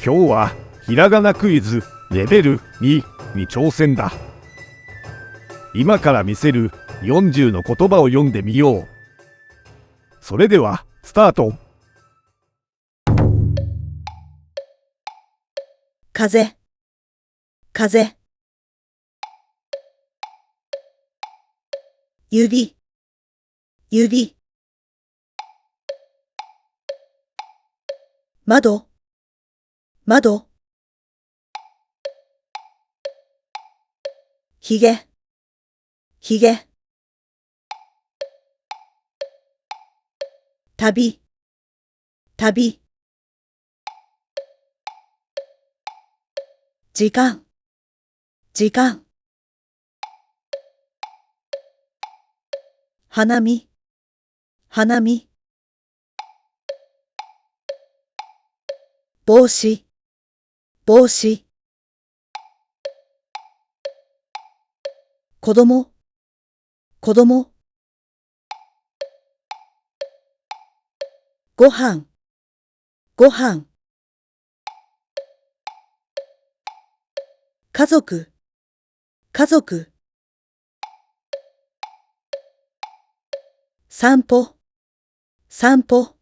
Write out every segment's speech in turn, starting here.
今日はひらがなクイズレベル2に挑戦だ。今から見せる40の言葉を読んでみよう。それではスタート。風、風。指、指。窓、窓。ひげ、ひげ。旅、旅。時間、時間。花見、花見。帽子、帽子。子供、子供。ご飯、ご飯。家族、家族。散歩、散歩。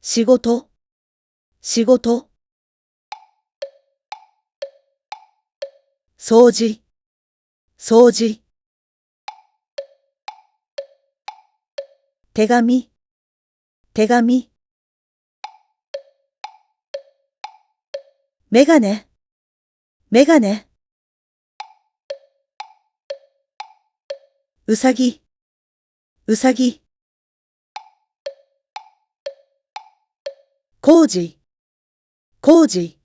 仕事、仕事。掃除、掃除。手紙、手紙。メガネ、メガネ。うさぎ、うさぎ。工事、工事。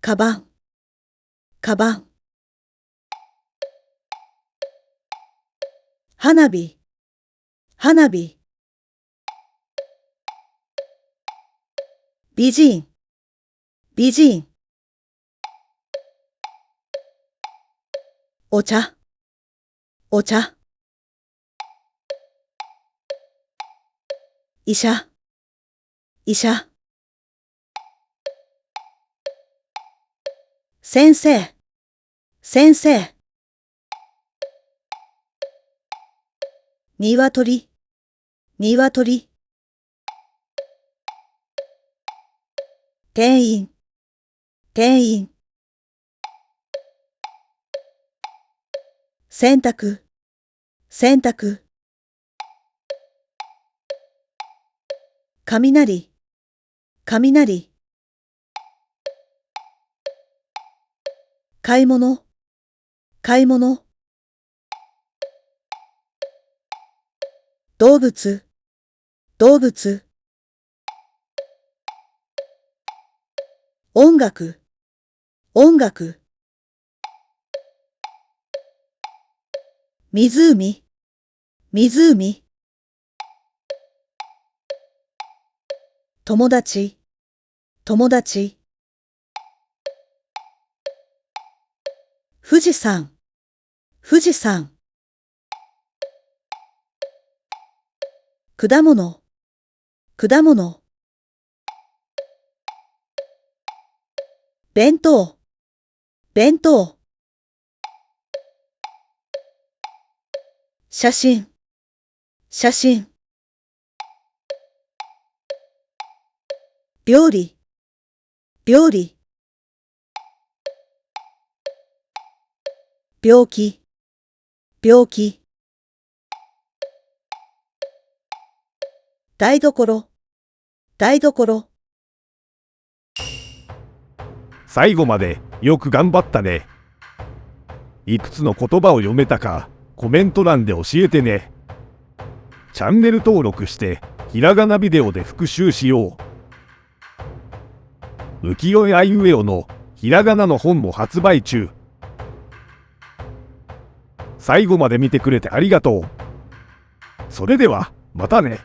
カバン、カバン。花火、花火。美人、美人。お茶、お茶。医者、医者。先生、先生。鶏、鶏。店員、店員。洗濯、洗濯。雷、雷。買い物、買い物。動物、動物。音楽、音楽。湖、湖。友達、友達。富士山、富士山。果物、果物。弁当、弁当。写真、写真。料理、料理。病気、病気。台所、台所。最後までよく頑張ったね。いくつの言葉を読めたかコメント欄で教えてね。チャンネル登録してひらがなビデオで復習しよう。浮世絵あいうえおのひらがなの本も発売中。最後まで見てくれてありがとう。それではまたね。